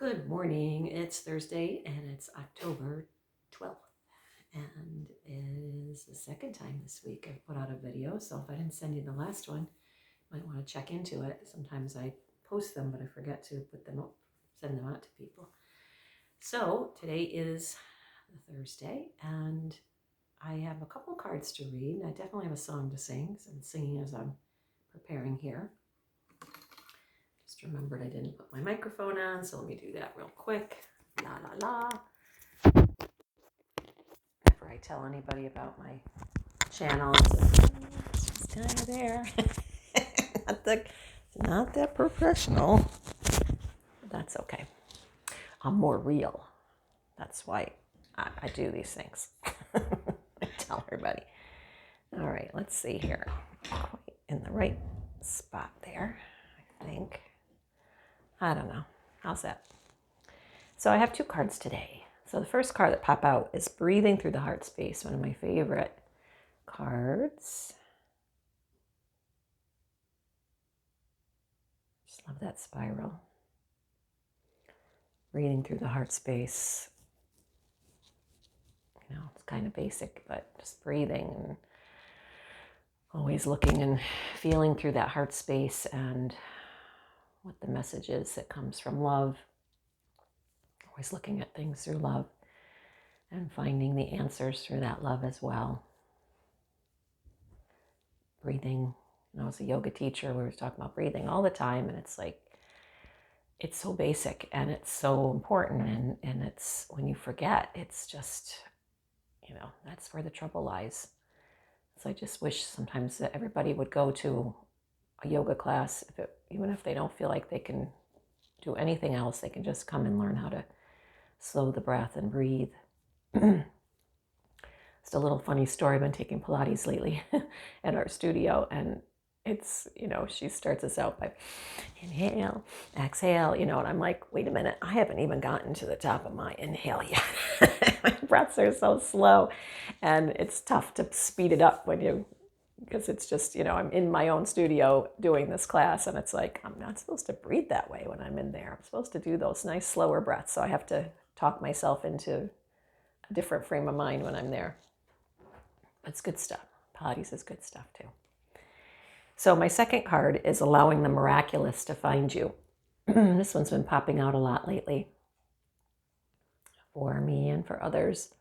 Good morning. It's Thursday and it's October 12th. And it is the second time this week I've put out a video. So if I didn't send you the last one, you might want to check into it. Sometimes I post them, but I forget to put them up, send them out to people. So today is Thursday and I have a couple cards to read. I definitely have a song to sing. So I'm singing as I'm preparing here. Just remembered I didn't put my microphone on, so let me do that real quick. La la la. Before I tell anybody about my channel, it's just kind of there. not that professional. But that's okay. I'm more real. That's why I do these things. I tell everybody. All right, let's see here. Quite in the right spot there, I think. I don't know. How's that? So I have two cards today. So the first card that pop out is Breathing Through the Heart Space, one of my favorite cards. Just love that spiral. Breathing through the heart space. You know, it's kind of basic, but just breathing and always looking and feeling through that heart space and what the message is that comes from love. Always looking at things through love and finding the answers through that love as well. Breathing. I was a yoga teacher. We were talking about breathing all the time, and it's like, it's so basic and it's so important. And it's, when you forget, it's just, you know, that's where the trouble lies. So I just wish sometimes that everybody would go to a yoga class, even if they don't feel like they can do anything else, they can just come and learn how to slow the breath and breathe. Just a little funny story. I've been taking Pilates lately at our studio, and it's, you know, she starts us out by inhale, exhale, you know, and I'm like, wait a minute, I haven't even gotten to the top of my inhale yet. My breaths are so slow, and it's tough to speed it up because it's just, you know, I'm in my own studio doing this class, and it's like, I'm not supposed to breathe that way when I'm in there. I'm supposed to do those nice, slower breaths. So I have to talk myself into a different frame of mind when I'm there. It's good stuff. Pilates is good stuff too. So my second card is Allowing the Miraculous to Find You. This one's been popping out a lot lately for me and for others.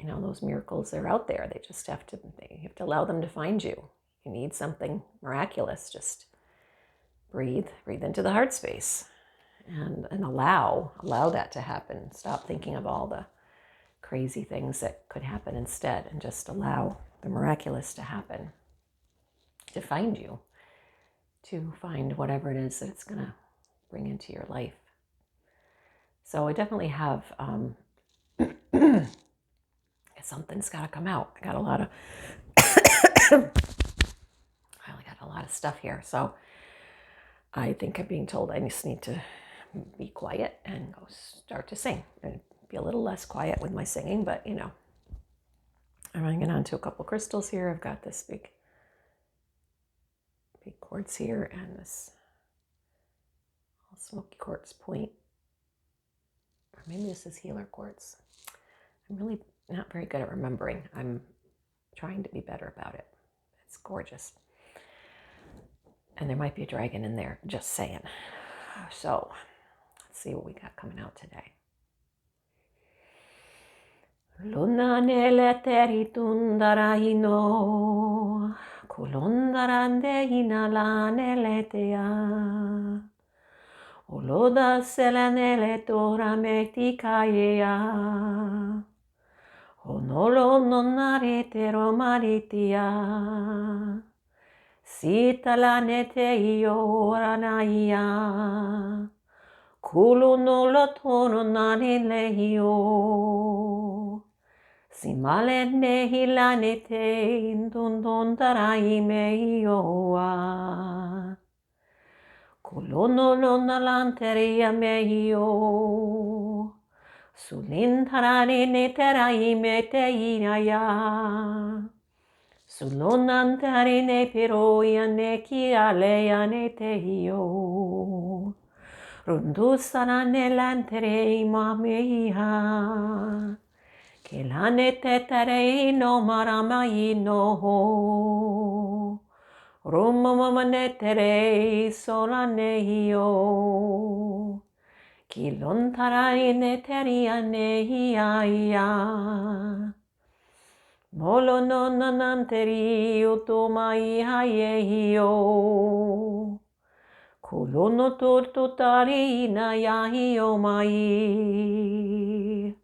You know, those miracles are out there. They just have to allow them to find you. You need something miraculous. Just breathe into the heart space and allow that to happen. Stop thinking of all the crazy things that could happen instead, and just allow the miraculous to happen, to find you, to find whatever it is that it's going to bring into your life. So I definitely have, something's got to come out. I got a lot of stuff here. So I think I'm being told I just need to be quiet and go start to sing. And be a little less quiet with my singing, but you know, I'm hanging on to a couple crystals here. I've got this big quartz here and this smoky quartz point. Or maybe this is healer quartz. I'm really not very good at remembering. I'm trying to be better about it. It's gorgeous. And there might be a dragon in there, just saying. So let's see what we got coming out today. Luna nele teri tundara ino, kulondarande inala nele tea. Oloda sela nele tora metikaya. Onolo nonare tero maritia. Sitala nete io ranaya. Kulunolo tono nani lehio. Simale nehilane te indundon darai meioa. Colono lona lanteria meio. Sulintarani neterai meteina ya. Sulonantari ne piroia ne kialea ne tehio. Rundusana ne lantere mameiha. Kelane tetere no maramai no ho. Rumama ne tere solane hio. Kilontarai ne teria ne hiaia. Molo no nananteri utomai haie Kolono tortotari na yahi mai.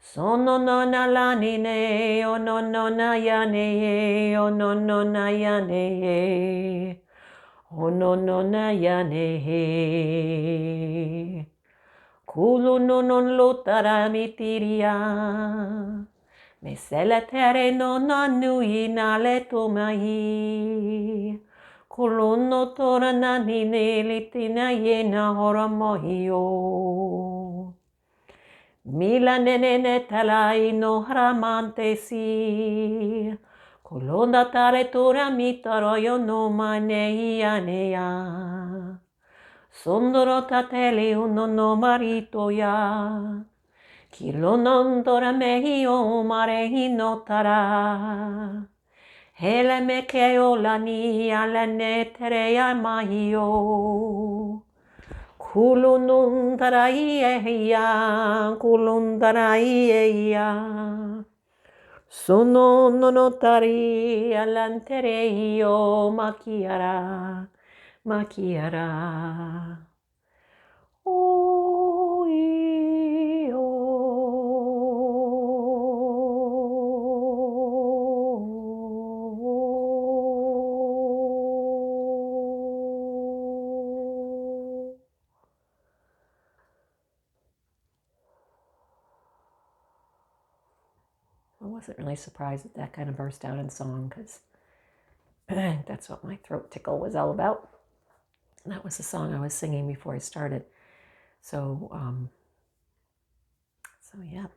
Sono no na lanine o no no na yane o no no na yane o no no na yane. Kulu no non lotara mitiria. Me sele tere no na nui na le tomai. Kolono tora na nine litina ye na hora mohio. Mila nene ne talai no haramante si. Kolonda tare tora mitaro yo no mane ianea. Sondoro tateli uno no marito ya. Kilonondora mehi o marehi no tara. Hele me ke o lani ala ne terea mahi o. Kulunundara ia, kulundara ia. Sono nonotari alantere io makiara, makiara. Oh, I wasn't really surprised that that kind of burst out in song because that's what my throat tickle was all about. And that was the song I was singing before I started. So yeah,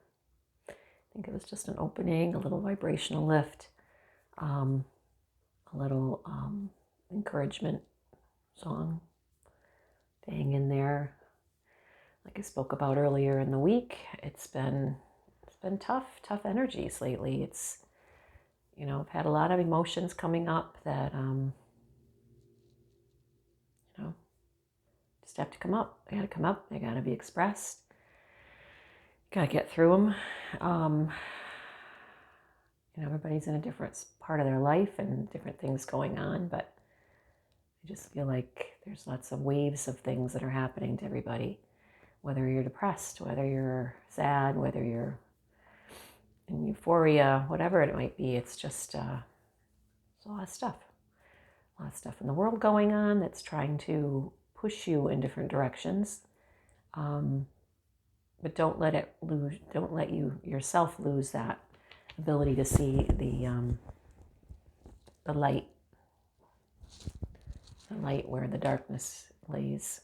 I think it was just an opening, a little vibrational lift, a little encouragement song to hang in there. Like I spoke about earlier in the week, it's been tough energies lately. It's, I've had a lot of emotions coming up that, just have to come up. They got to come up. They got to be expressed. Got to get through them. Everybody's in a different part of their life and different things going on, but I just feel like there's lots of waves of things that are happening to everybody. Whether you're depressed, whether you're sad, whether you're in euphoria, whatever it might be, it's just it's a lot of stuff. A lot of stuff in the world going on that's trying to push you in different directions. But don't let you yourself lose that ability to see the light where the darkness lays.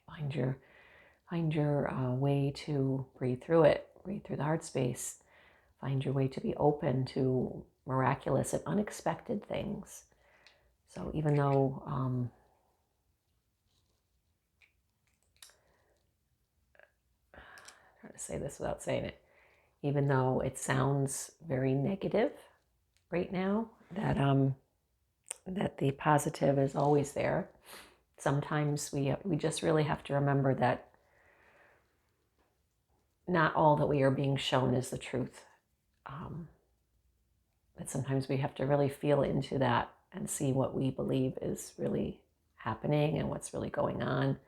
Find your way to breathe through it, breathe through the heart space. Find your way to be open to miraculous and unexpected things. So even though I'm trying to say this without saying it, even though it sounds very negative right now, that the positive is always there. Sometimes we just really have to remember that not all that we are being shown is the truth. But sometimes we have to really feel into that and see what we believe is really happening and what's really going on.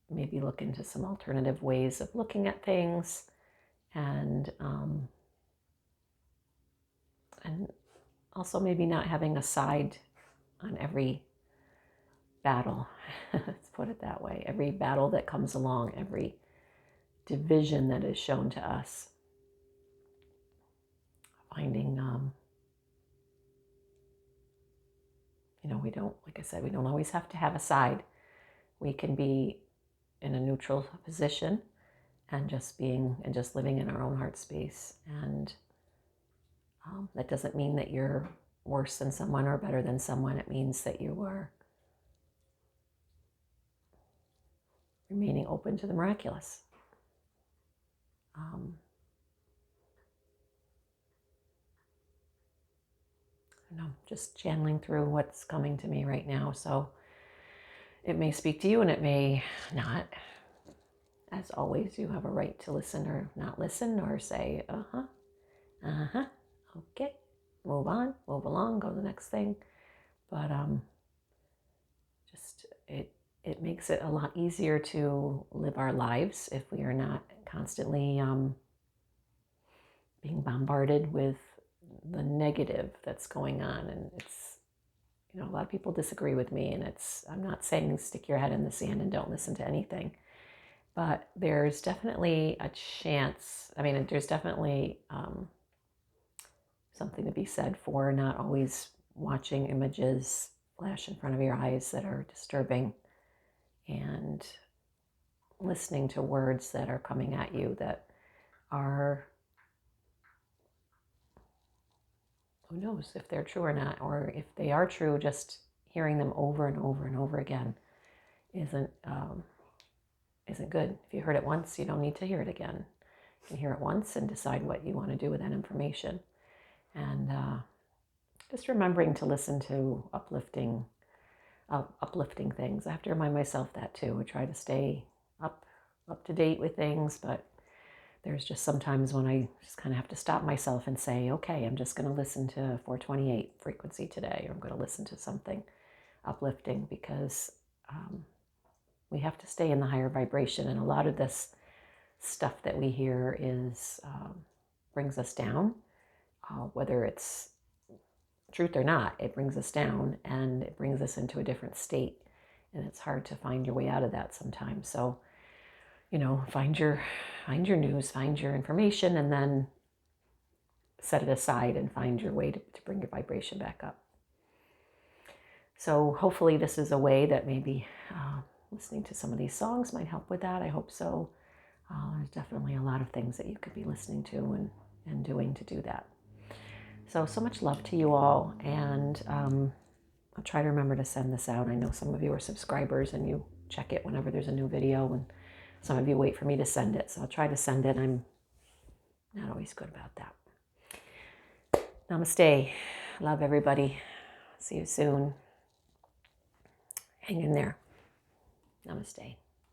Maybe look into some alternative ways of looking at things, and also maybe not having a side on every battle. Let's put it that way. Every battle that comes along, every division that is shown to us. Finding, we don't, like I said, we don't always have to have a side. We can be in a neutral position and just living in our own heart space and That doesn't mean that you're worse than someone or better than someone. It means that you are remaining open to the miraculous. I don't know, just channeling through what's coming to me right now. So it may speak to you and it may not. As always, you have a right to listen or not listen, or say, okay, move on, move along, go to the next thing. But just it makes it a lot easier to live our lives if we are not constantly being bombarded with the negative that's going on. And it's, you know, a lot of people disagree with me, and I'm not saying stick your head in the sand and don't listen to anything. But there's definitely a chance. I mean, there's definitely something to be said for not always watching images flash in front of your eyes that are disturbing, and listening to words that are coming at you that are, who knows if they're true or not, or if they are true, just hearing them over and over and over again isn't good. If you heard it once, you don't need to hear it again. You can hear it once and decide what you want to do with that information. And just remembering to listen to uplifting things. I have to remind myself that too. I try to stay up to date with things, but there's just sometimes when I just kind of have to stop myself and say, okay, I'm just going to listen to 428 frequency today, or I'm going to listen to something uplifting, because we have to stay in the higher vibration. And a lot of this stuff that we hear is brings us down, whether it's truth or not. It brings us down, and it brings us into a different state, and it's hard to find your way out of that sometimes. So, you know, find your news, find your information, and then set it aside and find your way to bring your vibration back up. So hopefully this is a way that maybe listening to some of these songs might help with that. I hope so. There's definitely a lot of things that you could be listening to and doing to do that. So much love to you all, and I'll try to remember to send this out. I know some of you are subscribers and you check it whenever there's a new video, and some of you wait for me to send it. So I'll try to send it. I'm not always good about that. Namaste. Love everybody. See you soon. Hang in there. Namaste.